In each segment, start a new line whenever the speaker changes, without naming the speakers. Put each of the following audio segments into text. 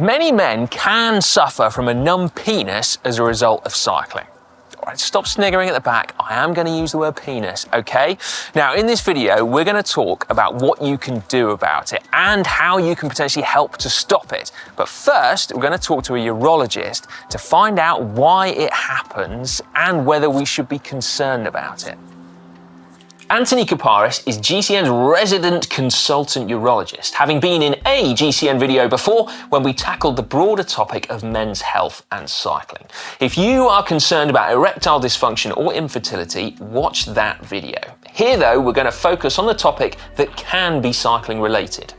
Many men can suffer from a numb penis as a result of cycling. All right, stop sniggering at the back. I am going to use the word penis, okay? Now, in this video, we're going to talk about what you can do about it and how you can potentially help to stop it. But first, we're going to talk to a urologist to find out why it happens and whether we should be concerned about it. Anthony Kaparis is GCN's resident consultant urologist, having been in a GCN video before when we tackled the broader topic of men's health and cycling. If you are concerned about erectile dysfunction or infertility, watch that video. Here, though, we're going to focus on the topic that can be cycling related.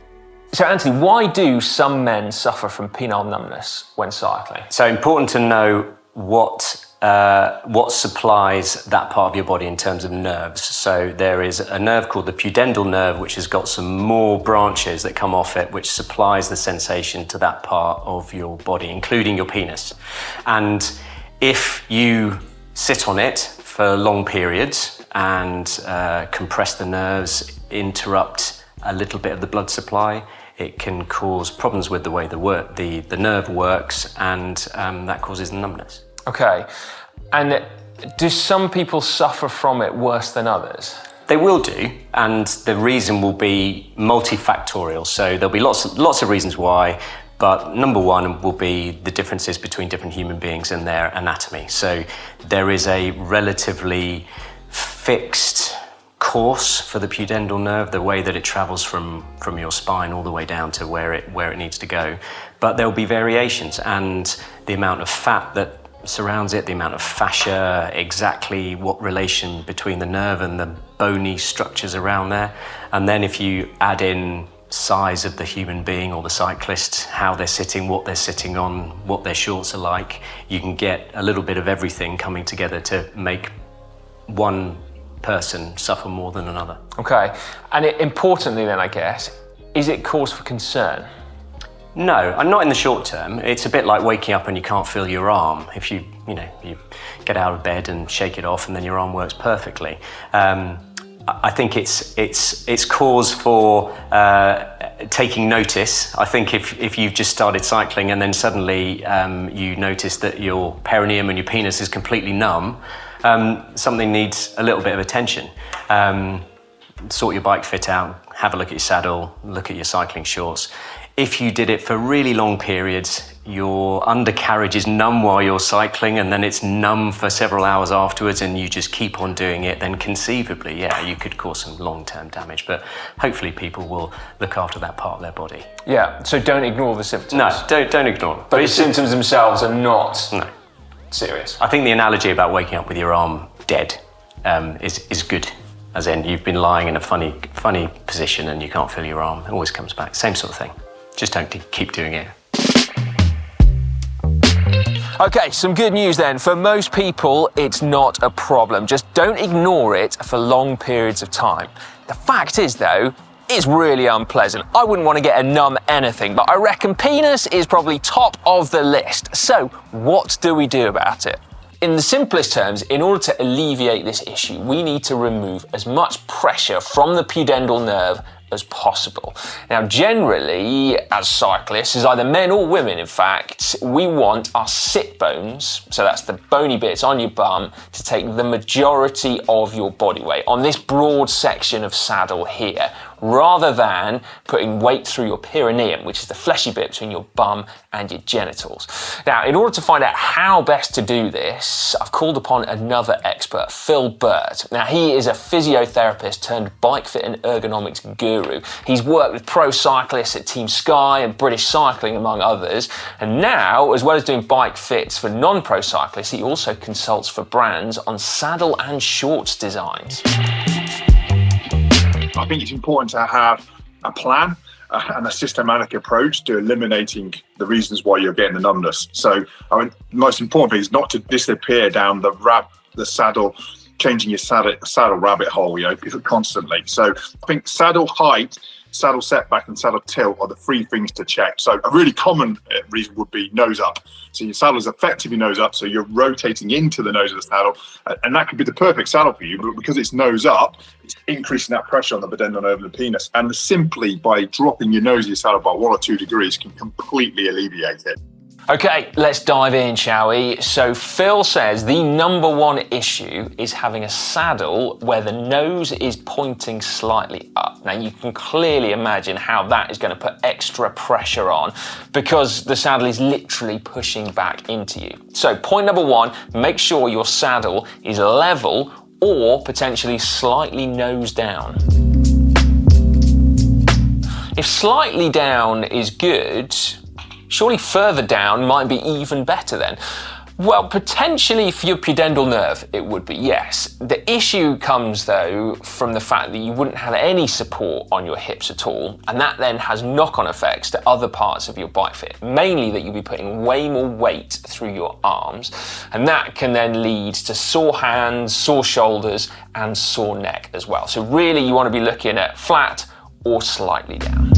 So, Anthony, why do some men suffer from penile numbness when cycling?
So important to know what supplies that part of your body in terms of nerves. So there is a nerve called the pudendal nerve, which has got some more branches that come off it, which supplies the sensation to that part of your body, including your penis. And if you sit on it for long periods and compress the nerves, interrupt a little bit of the blood supply, it can cause problems with the way the nerve works, and that causes numbness.
Okay, and do some people suffer from it worse than others?
They will do, and the reason will be multifactorial. So there'll be lots of reasons why, but number one will be the differences between different human beings and their anatomy. So there is a relatively fixed course for the pudendal nerve, the way that it travels from your spine all the way down to where it needs to go. But there will be variations, and the amount of fat that surrounds it, the amount of fascia, exactly what relation between the nerve and the bony structures around there. And then if you add in size of the human being or the cyclist, how they're sitting, what they're sitting on, what their shorts are like, you can get a little bit of everything coming together to make one person suffer more than another.
Okay, and importantly then, I guess, is it cause for concern?
No, and not in the short term. It's a bit like waking up and you can't feel your arm. If you get out of bed and shake it off, and then your arm works perfectly. I think it's cause for taking notice. I think if you've just started cycling and then suddenly you notice that your perineum and your penis is completely numb, something needs a little bit of attention. Sort your bike fit out, have a look at your saddle, look at your cycling shorts. If you did it for really long periods, your undercarriage is numb while you're cycling, and then it's numb for several hours afterwards, and you just keep on doing it, then conceivably, yeah, you could cause some long-term damage. But hopefully people will look after that part of their body.
Yeah, so don't ignore the symptoms.
No, don't ignore them.
But the symptoms themselves are not serious.
I think the analogy about waking up with your arm dead is good. As in, you've been lying in a funny position and you can't feel your arm. It always comes back. Same sort of thing. Just don't keep doing it.
Okay, some good news then. For most people, it's not a problem. Just don't ignore it for long periods of time. The fact is, though, it's really unpleasant. I wouldn't want to get a numb anything, but I reckon penis is probably top of the list. So what do we do about it? In the simplest terms, in order to alleviate this issue, we need to remove as much pressure from the pudendal nerve as possible. Now, generally, as cyclists, as either men or women, in fact, we want our sit bones, so that's the bony bits on your bum, to take the majority of your body weight on this broad section of saddle here, rather than putting weight through your perineum, which is the fleshy bit between your bum and your genitals. Now, in order to find out how best to do this, I've called upon another expert, Phil Burt. Now, he is a physiotherapist turned bike fit and ergonomics guru. He's worked with pro cyclists at Team Sky and British Cycling, among others. And now, as well as doing bike fits for non-pro cyclists, he also consults for brands on saddle and shorts designs.
I think it's important to have a plan and a systematic approach to eliminating the reasons why you're getting the numbness. So, I mean, the most important thing is not to disappear down the saddle, changing your saddle rabbit hole, constantly. So I think saddle height saddle setback and saddle tilt are the three things to check. So a really common reason would be nose up. So your saddle is effectively nose up, so you're rotating into the nose of the saddle, and that could be the perfect saddle for you, but because it's nose up, it's increasing that pressure on the pudendal nerve and the penis, and simply by dropping your nose of your saddle by 1 or 2 degrees can completely alleviate it.
Okay, let's dive in, shall we? So Phil says the number one issue is having a saddle where the nose is pointing slightly up. Now you can clearly imagine how that is going to put extra pressure on because the saddle is literally pushing back into you. So point number one, make sure your saddle is level or potentially slightly nose down. If slightly down is good, surely further down might be even better then. Well, potentially for your pudendal nerve, it would be, yes. The issue comes though from the fact that you wouldn't have any support on your hips at all, and that then has knock-on effects to other parts of your bike fit, mainly that you'll be putting way more weight through your arms, and that can then lead to sore hands, sore shoulders, and sore neck as well. So really you want to be looking at flat or slightly down.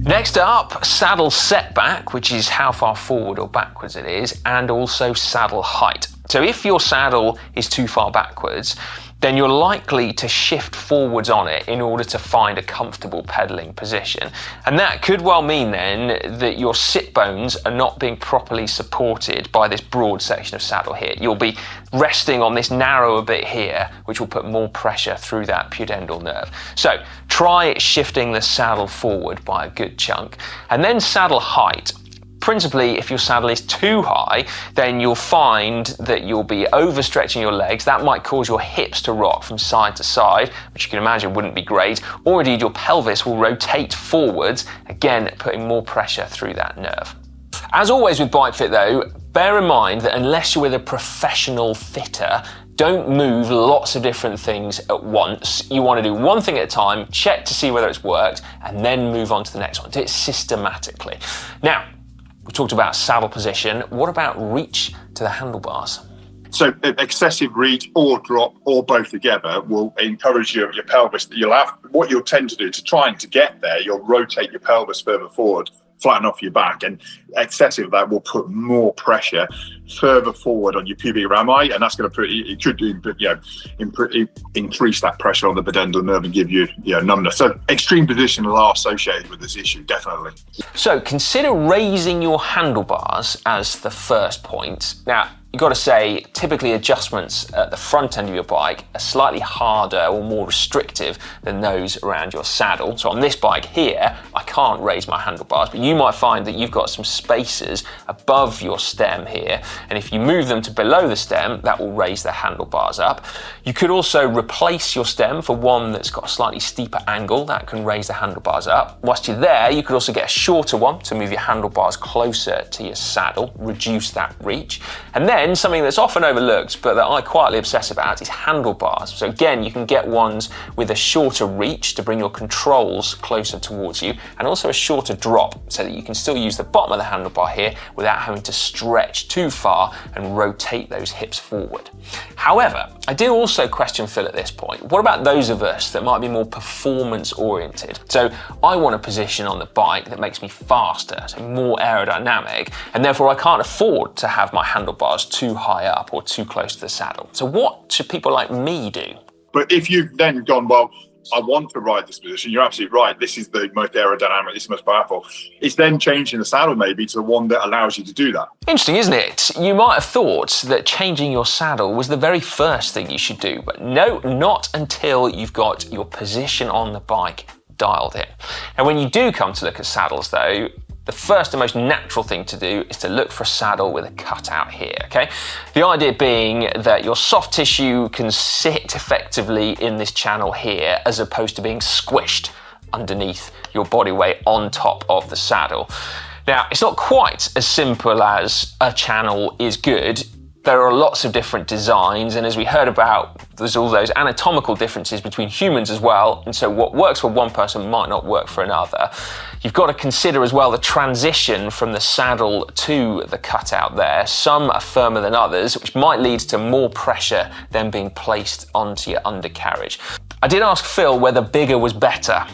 Next up, saddle setback, which is how far forward or backwards it is, and also saddle height. So if your saddle is too far backwards, then you're likely to shift forwards on it in order to find a comfortable pedaling position. And that could well mean then that your sit bones are not being properly supported by this broad section of saddle here. You'll be resting on this narrower bit here, which will put more pressure through that pudendal nerve. So try shifting the saddle forward by a good chunk. And then saddle height. Principally, if your saddle is too high, then you'll find that you'll be overstretching your legs. That might cause your hips to rock from side to side, which you can imagine wouldn't be great. Or indeed, your pelvis will rotate forwards, again, putting more pressure through that nerve. As always with bike fit though, bear in mind that unless you're with a professional fitter, don't move lots of different things at once. You want to do one thing at a time, check to see whether it's worked, and then move on to the next one. Do it systematically. Now, we talked about saddle position. What about reach to the handlebars?
So excessive reach or drop or both together will encourage your pelvis. What you'll tend to do to trying to get there, you'll rotate your pelvis further forward, flatten off your back, and excessive of that will put more pressure further forward on your pubic rami, and that's going to increase that pressure on the pudendal nerve and give you numbness. So extreme positions are associated with this issue, definitely.
So consider raising your handlebars as the first point. Now, you've got to say, typically adjustments at the front end of your bike are slightly harder or more restrictive than those around your saddle. So on this bike here, I can't raise my handlebars, but you might find that you've got some spaces above your stem here, and if you move them to below the stem, that will raise the handlebars up. You could also replace your stem for one that's got a slightly steeper angle, that can raise the handlebars up. Whilst you're there, you could also get a shorter one to move your handlebars closer to your saddle, reduce that reach. And then something that's often overlooked, but that I quietly obsess about, is handlebars. So again, you can get ones with a shorter reach to bring your controls closer towards you, and also a shorter drop so that you can still use the bottom of the handlebar here without having to stretch too far and rotate those hips forward. However, I do also question Phil at this point. What about those of us that might be more performance oriented? So I want a position on the bike that makes me faster, so more aerodynamic, and therefore I can't afford to have my handlebars too high up or too close to the saddle. So what should people like me do?
But if you've then gone, well, I want to ride this position, you're absolutely right. This is the most aerodynamic, this is the most powerful. It's then changing the saddle maybe to the one that allows you to do that.
Interesting, isn't it? You might have thought that changing your saddle was the very first thing you should do, but no, not until you've got your position on the bike dialed in. And when you do come to look at saddles though, the first and most natural thing to do is to look for a saddle with a cutout here, okay? The idea being that your soft tissue can sit effectively in this channel here as opposed to being squished underneath your body weight on top of the saddle. Now, it's not quite as simple as a channel is good. There are lots of different designs, and as we heard about, there's all those anatomical differences between humans as well, and so what works for one person might not work for another. You've got to consider as well the transition from the saddle to the cutout there. Some are firmer than others, which might lead to more pressure than being placed onto your undercarriage. I did ask Phil whether bigger was better.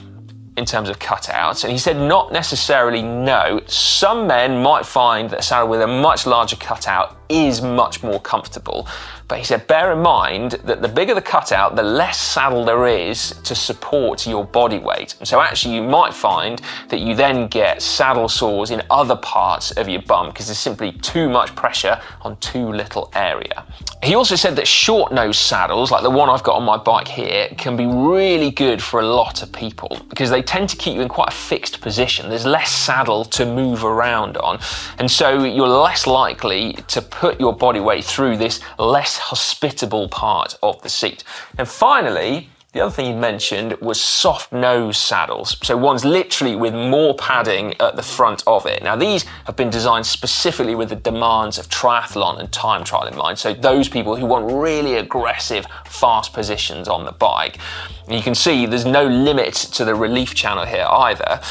in terms of cutouts, and he said not necessarily no. Some men might find that a saddle with a much larger cutout is much more comfortable, but he said bear in mind that the bigger the cutout, the less saddle there is to support your body weight. And so actually you might find that you then get saddle sores in other parts of your bum because there's simply too much pressure on too little area. He also said that short nose saddles, like the one I've got on my bike here, can be really good for a lot of people because they tend to keep you in quite a fixed position. There's less saddle to move around on, and so you're less likely to put your body weight through this less hospitable part of the seat. And finally, the other thing he mentioned was soft nose saddles. So ones literally with more padding at the front of it. Now these have been designed specifically with the demands of triathlon and time trial in mind. So those people who want really aggressive, fast positions on the bike. And you can see there's no limit to the relief channel here either.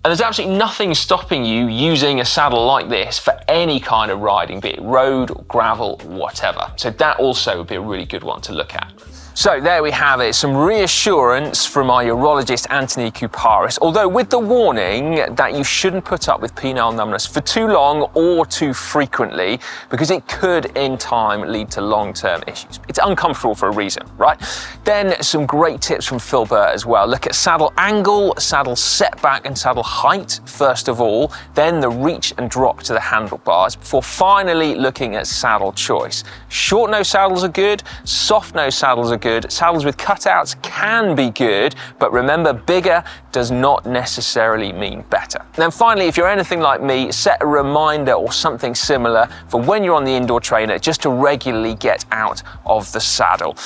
And there's absolutely nothing stopping you using a saddle like this for any kind of riding, be it road, gravel, whatever. So that also would be a really good one to look at. So there we have it, some reassurance from our urologist Anthony Kouparis, although with the warning that you shouldn't put up with penile numbness for too long or too frequently because it could in time lead to long-term issues. It's uncomfortable for a reason, right? Then some great tips from Phil Burt as well. Look at saddle angle, saddle setback and saddle height first of all, then the reach and drop to the handlebars before finally looking at saddle choice. Short nose saddles are good, soft nose saddles are good. Saddles with cutouts can be good, but remember, bigger does not necessarily mean better. And then finally, if you're anything like me, set a reminder or something similar for when you're on the indoor trainer just to regularly get out of the saddle.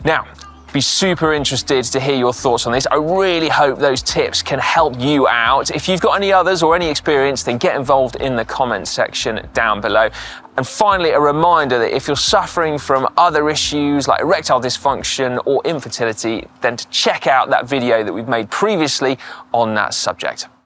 Now, be super interested to hear your thoughts on this. I really hope those tips can help you out. If you've got any others or any experience, then get involved in the comments section down below. And finally, a reminder that if you're suffering from other issues like erectile dysfunction or infertility, then to check out that video that we've made previously on that subject.